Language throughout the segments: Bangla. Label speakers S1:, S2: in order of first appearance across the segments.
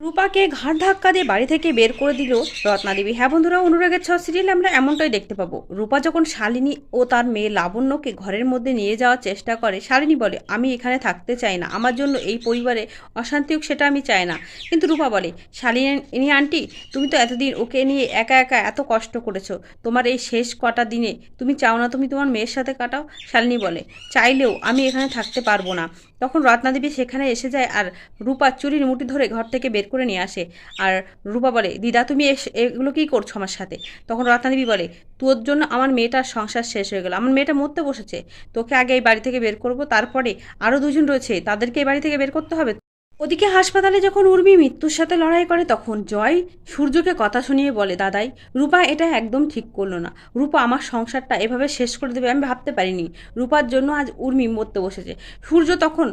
S1: রূপাকে ঘাড় ধাক্কা দিয়ে বাড়ি থেকে বের করে দিল রত্নাদেবী। হ্যাঁ বন্ধুরা, অনুরাগের ছ সিরিয়ালে আমরা এমনটাই দেখতে পাবো। রূপা যখন শালিনী ও তার মেয়ে লাবণ্যকে ঘরের মধ্যে নিয়ে যাওয়ার চেষ্টা করে, শালিনী বলে আমি এখানে থাকতে চাই না, আমার জন্য এই পরিবারে অশান্তি হোক সেটা আমি চাই না। কিন্তু রূপা বলে শালিনী আন্টি, তুমি তো এতদিন ওকে নিয়ে একা একা এত কষ্ট করেছো, তোমার এই শেষ কটা দিনে তুমি চাও না তুমি তোমার মেয়ের সাথে কাটাও? শালিনী বলে চাইলেও আমি এখানে থাকতে পারবো না। তখন রত্নাদেবী সেখানে এসে যায় আর রূপা চুরির মুঠি ধরে ঘর থেকে বের করে নিয়ে আসে। আর রূপা বলে দিদা তুমি এগুলো কী করছো আমার সাথে? তখন রত্নাদেবী বলে তোর জন্য আমার মেয়েটার সংসার শেষ হয়ে গেল, আমার মেয়েটা মরতে বসেছে, তোকে আগে এই বাড়ি থেকে বের করব, তারপরে আরও দুজন রয়েছে তাদেরকে এই বাড়ি থেকে বের করতে হবে। ওদিকে হাসপাতালে যখন উর্মি মৃত্যুর সাথে লড়াই করে, তখন জয় সূর্যকে কথা শুনিয়ে বলে দাদাই, রূপা এটা একদম ঠিক করলো না, রূপা আমার সংসারটা এভাবে শেষ করে দেবে আমি ভাবতে পারিনি, রূপার জন্য আজ উর্মি মরতে বসেছে। সূর্য তখন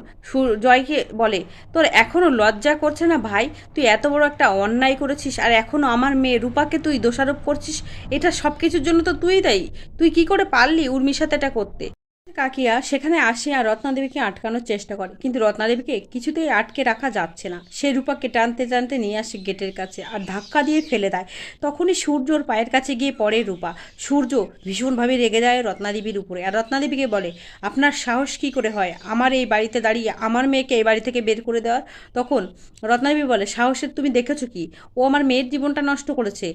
S1: জয়কে বলে তোর এখনও লজ্জা করছে না ভাই? তুই এত বড় একটা অন্যায় করেছিস আর এখনও আমার মেয়ে রূপাকে তুই দোষারোপ করছিস, এটা সব কিছুর জন্য তো তুই দায়ী। তুই কি করে পারলি উর্মির সাথে এটা করতে? কাকিয়া সেখানে আসে আর রত্নাদেবীকে আটকানোর চেষ্টা করে, কিন্তু রত্নাদেবীকে কিছুতেই আটকে রাখা যাচ্ছে না। সে রূপাকে টানতে টানতে নিয়ে আসে গেটের কাছে আর ধাক্কা দিয়ে ফেলে দেয়। তখনই সূর্যর পায়ের কাছে গিয়ে পড়ে রূপা। সূর্য ভীষণভাবে রেগে যায় রত্নাদেবীর উপরে আর রত্নাদেবীকে বলে আপনার সাহস কি করে হয় আমার এই বাড়িতে দাঁড়িয়ে আমার মেয়েকে এই বাড়ি থেকে বের করে দেওয়ার? তখন রত্নাদেবী বলে সাহসের তুমি দেখেছো কি? ও আমার মেয়ের জীবনটা নষ্ট করেছে।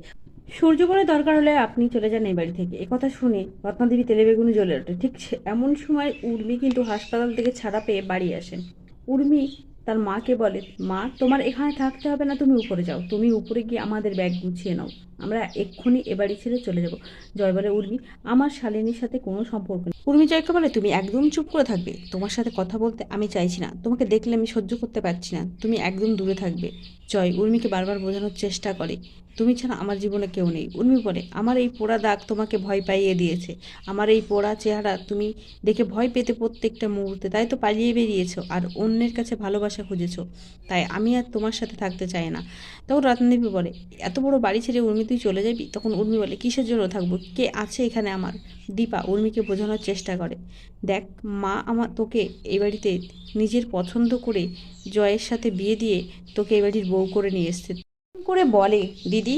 S1: সূর্য বলে দরকার হলে আপনি চলে যান এই বাড়ি থেকে। একথা শুনে রত্নাদেবী তেলে বেগুনে জ্বলে ওঠে। ঠিক এমন সময় উর্মি কিন্তু হাসপাতাল থেকে ছাড়া পেয়ে বাড়ি আসেন। উর্মি তার মাকে বলে মা তোমার এখানে থাকতে হবে না, তুমি উপরে যাও, তুমি উপরে গিয়ে আমাদের ব্যাগ গুছিয়ে নাও, আমরা এক্ষুনি এ বাড়ি ছেড়ে চলে যাব। জয় বলে উর্মি আমার শালিনীর সাথে কোনো সম্পর্ক নেই। উর্মি জয়কে বলে তুমি একদম চুপ করে থাকবে, তোমার সাথে কথা বলতে আমি চাইছি না, তোমাকে দেখলে আমি সহ্য করতে পারছি না, তুমি একদম দূরে থাকবে। জয় উর্মিকে বারবার বোঝানোর চেষ্টা করে তুমি ছাড়া আমার জীবনে কেউ নেই। উর্মি বলে আমার এই পোড়া দাগ তোমাকে ভয় পাইয়ে দিয়েছে, আমার এই পোড়া চেহারা তুমি দেখে ভয় পেতে প্রত্যেকটা মুহূর্তে, তাই তো পালিয়ে বেরিয়েছো আর অন্যের কাছে ভালোবাসা খুঁজেছো, তাই আমি আর তোমার সাথে থাকতে চাই না। তখন রত্নদেবী বলে এত বড় বাড়ি ছেড়ে উর্মি তুই চলে যাবি? তখন উর্মি বলে কিসের জন্য থাকবো, কে আছে এখানে আমার? দীপা উর্মিকে বোঝানোর চেষ্টা করে দেখ মা আমার তোকে এই বাড়িতে নিজের পছন্দ করে জয়ের সাথে বিয়ে দিয়ে তোকে এই বাড়ির বউ করে নিয়ে এসছে করে বলে দিদি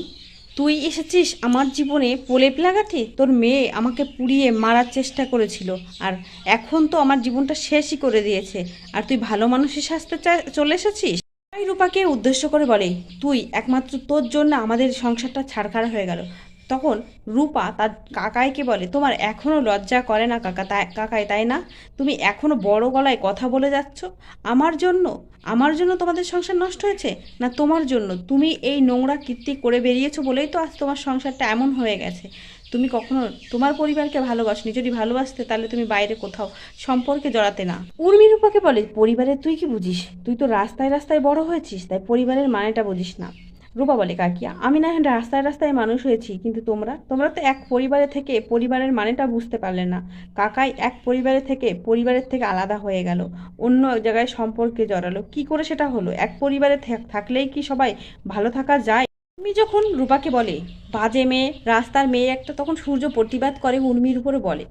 S1: তুই এসেছিস আমার জীবনে প্রলেপ লাগাতে, তোর মেয়ে আমাকে পুড়িয়ে মারার চেষ্টা করেছিল আর এখন তো আমার জীবনটা শেষই করে দিয়েছে, আর তুই ভালো মানুষের শাস্তে চলে এসেছিস। তাই রূপাকে উদ্দেশ্য করে বলে তুই একমাত্র তোর জন্য আমাদের সংসারটা ছাড়খাড় হয়ে গেল। তখন রূপা তার কাকাইকে বলে তোমার এখনও লজ্জা করে না কাকাই, তাই না? তুমি এখনও বড় গলায় কথা বলে যাচ্ছ আমার জন্য। আমার জন্য তোমাদের সংসার নষ্ট হয়েছে না তোমার জন্য? তুমি এই নোংরা কীর্তি করে বেরিয়েছো বলেই তো আজ তোমার সংসারটা এমন হয়ে গেছে। তুমি কখনো তোমার পরিবারকে ভালোবাসনি, যদি ভালোবাসতে তাহলে তুমি বাইরে কোথাও সম্পর্কে জড়াতে না। উর্মি রূপাকে বলে পরিবারের তুই কি বুঝিস? তুই তো রাস্তায় রাস্তায় বড় হয়েছিস, তাই পরিবারের মানেটা বুঝিস না। রূপা বলে কাকিয়া আমি না হয় রাস্তায় রাস্তায় মানুষ হয়েছি, কিন্তু তোমরা তোমরা তো এক পরিবারে থেকে পরিবারের মানেটা বুঝতে পারলে না। কাকাই এক পরিবারের থেকে আলাদা হয়ে গেল, অন্য জায়গায় সম্পর্কে জড়ালো, কি করে সেটা হলো? এক পরিবারে থাকলেই কি সবাই ভালো থাকা যায়? উর্মি যখন রূপাকে বলে বাজে মেয়ে, রাস্তার মেয়ে একটা, তখন সূর্য প্রতিবাদ করে উর্মির উপরে বলে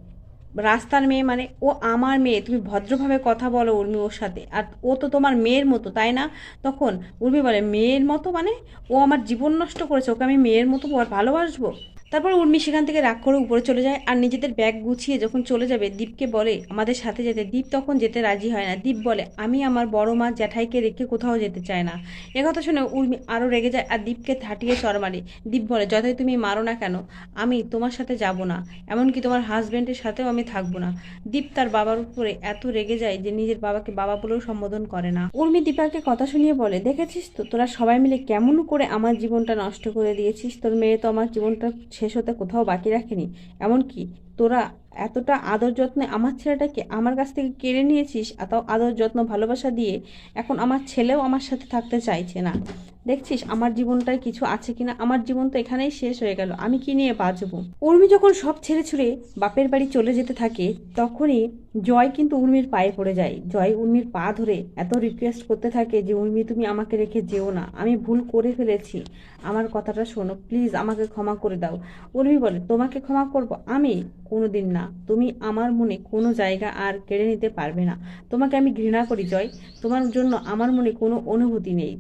S1: রাস্তার মেয়ে মানে ও আমার মেয়ে, তুমি ভদ্রভাবে কথা বলো উর্মি ওর সাথে, আর ও তো তোমার মেয়ের মতো তাই না? তখন উর্মি বলে মেয়ের মতো মানে? ও আমার জীবন নষ্ট করেছে, ওকে আমি মেয়ের মতো ভালোবাসবো? তারপর উর্মি সেখান থেকে রাগ করে উপরে চলে যায় আর নিজেদের ব্যাগ গুছিয়ে যখন চলে যাবে দীপকে বলে আমাদের সাথে যেতে। দীপ তখন যেতে রাজি হয় না। দীপ বলে আমি আমার বড় মা জ্যাঠাইকে রেখে কোথাও যেতে চাই না। একথা শুনে উর্মি আরও রেগে যায় আর দীপকে থাটিয়ে চড় মারে। দীপ বলে যতই তুমি মারো না কেন আমি তোমার সাথে যাব না, এমনকি তোমার হাজব্যান্ডের সাথেও আমি থাকবো না। দীপ তার বাবার উপরে এত রেগে যায় যে নিজের বাবাকে বাবা বলেও সম্বোধন করে না। উর্মি দীপাকে কথা শুনিয়ে বলে দেখেছিস তো তোরা সবাই মিলে কেমন করে আমার জীবনটা নষ্ট করে দিয়েছিস, তোর মেয়ে তো আমার জীবনটা শেষ হতে কোথাও বাকি রাখেনি, এমনকি তোরা এতটা আদর যত্নে আমার ছেলেটাকে আমার কাছ থেকে কেড়ে নিয়েছিস, এত আদর যত্ন ভালোবাসা দিয়ে এখন আমার ছেলেও আমার সাথে থাকতে চাইছে না। দেখছিস আমার জীবনটায় কিছু আছে কিনা? আমার জীবন তো এখানেই শেষ হয়ে গেল, আমি কি নিয়ে বাঁচবো? উর্মি যখন সব ছেড়ে ছুড়ে বাপের বাড়ি চলে যেতে থাকে, তখনই জয় কিন্তু উর্মির পায়ে পড়ে যায়। জয় উর্মির পা ধরে এত রিকোয়েস্ট করতে থাকে যে উর্মি তুমি আমাকে রেখে যেও না, আমি ভুল করে ফেলেছি, আমার কথাটা শোনো প্লিজ, আমাকে ক্ষমা করে দাও। উর্মি বলে তোমাকে ক্ষমা করব আমি? কোনোদিন না, তুমি আমার মনে কোনো জায়গা আর কেড়ে নিতে পারবে না। তোমাকে আমি ঘৃণা করি জয়, তোমার জন্য আমার মনে কোনো অনুভূতি নেই।